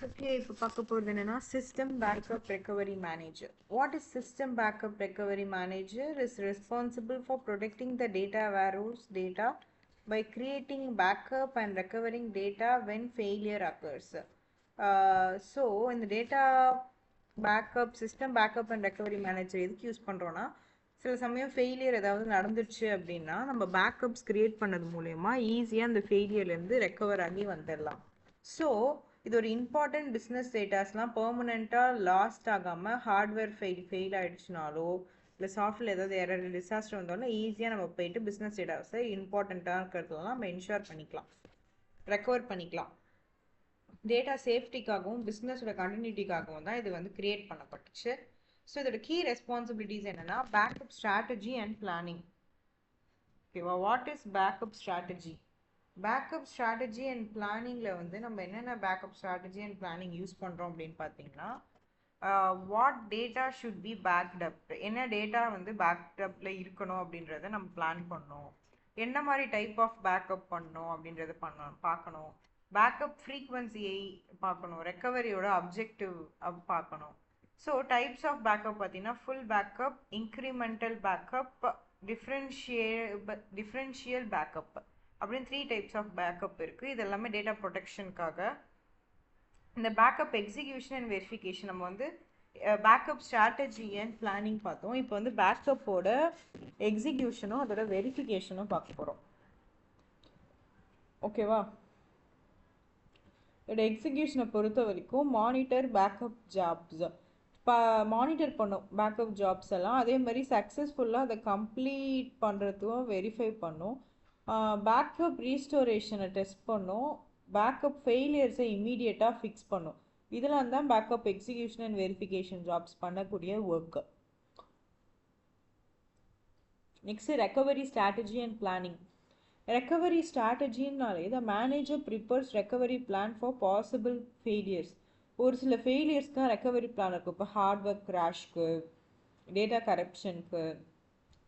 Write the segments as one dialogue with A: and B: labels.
A: Okay, இப்போ பார்க்க போகிறது என்னன்னா System Backup Recovery Manager. What is System Backup Recovery Manager? Is responsible for protecting the data warehouse data by creating backup and recovering data when failure occurs. So இந்த data backup system backup and recovery manager எதுக்கு use பண்ணுறோன்னா சில சமயம் failure ஏதாவது நடந்துச்சு அப்படின்னா நம்ம backups create பண்ணது மூலயமா ஈஸியாக அந்த ஃபெயிலியர்லேருந்து ரெக்கவர் ஆகி வந்துடலாம். ஸோ இது ஒரு இம்பார்ட்டன்ட் பிஸ்னஸ் டேட்டாஸ்லாம் பெர்மனெண்ட்டாக லாஸ்ட் ஆகாமல் ஹார்ட்வேர் ஃபெயில் ஆகிடுச்சுனாலோ இல்லை சாஃப்ட்வேர் ஏதாவது எரர் டிசாஸ்டர் வந்தாலும் ஈஸியாக நம்ம போயிட்டு பிஸ்னஸ் டேட்டாஸை இம்பார்ட்டண்ட்டாக இருக்கிறதுலாம் நம்ம என்ஷூர் பண்ணிக்கலாம், ரெக்கவர் பண்ணிக்கலாம். டேட்டா சேஃப்டிக்காகவும் பிஸ்னஸோட கண்டினியூட்டிக்காகவும் தான் இது வந்து கிரியேட் பண்ணப்பட்டுச்சு. ஸோ இதோட கீ ரெஸ்பான்சிபிலிட்டிஸ் என்னென்னா பேக்கப் ஸ்ட்ராட்டஜி அண்ட் பிளானிங். ஓகேவா, what is backup strategy? Backup strategy and பிளானிங்கில் வந்து நம்ம என்னென்ன backup strategy and planning use பண்ணுறோம் அப்படின்னு பார்த்தீங்கன்னா, what data should be backed, up data வந்து பேக்கப்பில் இருக்கணும் அப்படின்றத நம்ம பிளான் பண்ணணும். என்ன மாதிரி டைப் ஆஃப் பேக்கப் பண்ணணும் அப்படின்றத பார்க்கணும். பேக்கப் ஃப்ரீக்வன்சியை பார்க்கணும். ரெக்கவரியோட அப்ஜெக்டிவ் பார்க்கணும். ஸோ டைப்ஸ் ஆஃப் பேக்கப் பார்த்தீங்கன்னா full backup, incremental backup, differential backup அப்படின்னு 3 டைப்ஸ் ஆஃப் பேக்கப் இருக்குது. இது எல்லாமே டேட்டா ப்ரொடெக்ஷனுக்காக. இந்த பேக்கப் எக்ஸிக்யூஷன் அண்ட் வெரிஃபிகேஷன் நம்ம வந்து பேக்கப் ஸ்ட்ராட்டஜி அண்ட் பிளானிங் பார்த்தோம். இப்போ வந்து பேக்கப்போட எக்ஸிக்யூஷனும் அதோட வெரிஃபிகேஷனும் பார்க்க போகிறோம். ஓகேவா, இதோட எக்ஸிக்யூஷனை பொறுத்த வரைக்கும் மானிட்டர் பேக்கப் ஜாப்ஸ் மானிட்டர் பண்ணும் பேக்கப் ஜாப்ஸ் எல்லாம். அதே மாதிரி சக்ஸஸ்ஃபுல்லாக அதை கம்ப்ளீட் பண்ணுறதுக்கும் வெரிஃபை பண்ணும். பேக்கப் ரீஸ்டோரேஷனை டெஸ்ட் பண்ணும். பேக்கப் ஃபெயிலியர்ஸை இம்மீடியட்டாக ஃபிக்ஸ் பண்ணும். இதெல்லாம் தான் backup execution and verification jobs பண்ணக்கூடிய work. Next recovery strategy and planning. Recovery ஸ்ட்ராட்டஜின்னாலே the manager prepares recovery plan for possible failures. ஒரு சில ஃபெயிலியர்ஸ்க்கு தான் ரெக்கவரி பிளான் இருக்கும். இப்போ ஹார்ட்வேர் கிராஷ்க்கு, டேட்டா கரப்ஷனுக்கு,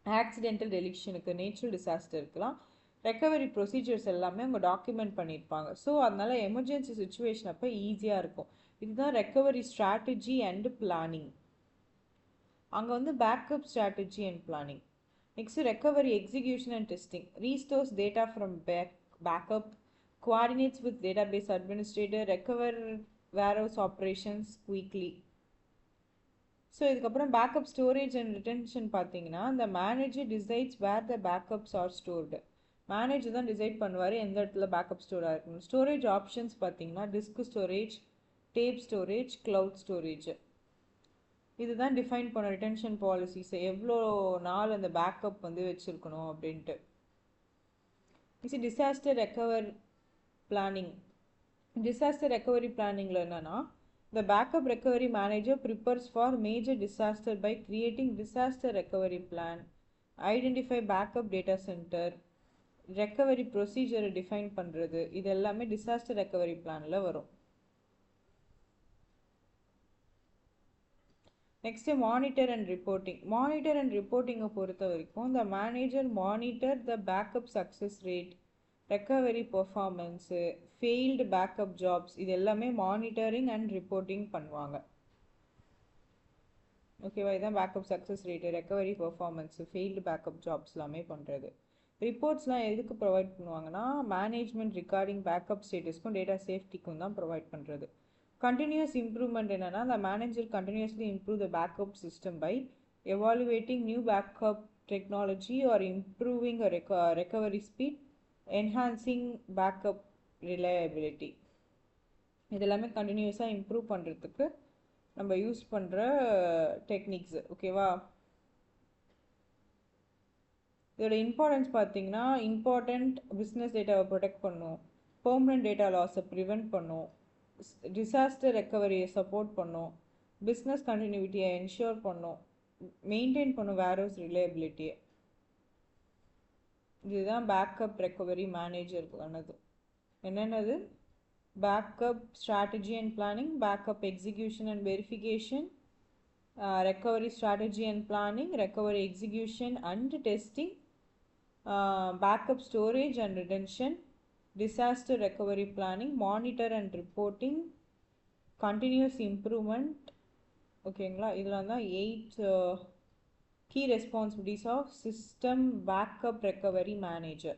A: ஆக்சிடென்டல் டெலிக்ஷனுக்கு, நேச்சுரல் டிசாஸ்டருக்குலாம் ரெக்கவரி ப்ரொசீஜர்ஸ் எல்லாமே அவங்க டாக்குமெண்ட் பண்ணியிருப்பாங்க. ஸோ அதனால எமர்ஜென்சி சுச்சுவேஷன் அப்போ ஈஸியாக இருக்கும். இதுதான் ரெக்கவரி ஸ்ட்ராட்டஜி அண்ட் பிளானிங். அங்கே வந்து backup strategy and planning. Next recovery execution and testing. Restores data from backup, coordinates with database administrator, recover warehouse operations quickly. So இதுக்கப்புறம் பேக்கப் ஸ்டோரேஜ் அண்ட் ரிட்டென்ஷன் பார்த்தீங்கன்னா, இந்த manager decides where the backups are stored. Manager தான் decide பண்ணுவார் எந்த இடத்துல backup ஸ்டோராக இருக்கணும். Storage options பார்த்தீங்கன்னா disk storage, tape storage, cloud storage. இதுதான் டிஃபைன் பண்ண ரிட்டென்ஷன் பாலிசிஸ், எவ்வளோ நாள் அந்த பேக்கப் வந்து வச்சுருக்கணும் அப்படின்ட்டு. இது disaster recover planning. Disaster recovery பிளானிங்கில் என்னென்னா, the backup recovery manager prepares for major disaster by creating disaster recovery plan, identify backup data center, recovery procedure define பண்ணுறது. இது எல்லாமே disaster recovery planல வரும். Next, monitor and reporting. Monitor and reporting பொறுத்த வரைக்கும் the manager monitor the backup success rate, recovery performance, failed backup jobs, இது எல்லாமே monitoring and reporting பண்ணுவாங்க. ஓகேவா, இதுதான் backup success rate, recovery performance, failed backup jobs எல்லாமே பண்ணுறது. ரிப்போர்ட்ஸ்லாம் எதுக்கு ப்ரொவைட் பண்ணுவாங்கன்னா, மேனேஜ்மெண்ட் ரிகார்டிங் பேக்கப் ஸ்டேட்டஸ்க்கும் டேட்டா சேஃப்டிக்கும் தான் ப்ரொவைட் பண்ணுறது. கண்டினியூஸ் இம்ப்ரூவ்மெண்ட் என்னென்னா, the manager continuously improve the backup system by evaluating new backup technology or improving a recovery speed, enhancing backup reliability. இதெல்லாமே கண்டினியூஸாக improve பண்ணுறதுக்கு நம்ம யூஸ் பண்ணுற டெக்னிக்ஸ். ஓகேவா, இதோட இம்பார்ட்டன்ஸ் பார்த்தீங்கன்னா, இம்பார்ட்டண்ட் பிஸ்னஸ் டேட்டாவை ப்ரொடெக்ட் பண்ணும், பெர்மனன்ட் டேட்டா லாஸை ப்ரிவெண்ட் பண்ணும், டிசாஸ்டர் ரெக்கவரியை சப்போர்ட் பண்ணும், பிஸ்னஸ் கண்டினியூட்டியை என்ஷூர் பண்ணும், மெயின்டைன் பண்ணும் வேர்ஹவுஸ் ரிலையபிலிட்டியை. இதுதான் பேக்கப் ரெக்கவரி மேனேஜருக்கானது. என்னென்னது? Backup strategy and planning, backup execution and verification, recovery strategy and planning, recovery execution and testing, backup storage and retention, disaster recovery planning, monitor and reporting, continuous improvement. ஓகேங்களா, இதில் தான் 8 key responsibilities of system backup recovery manager.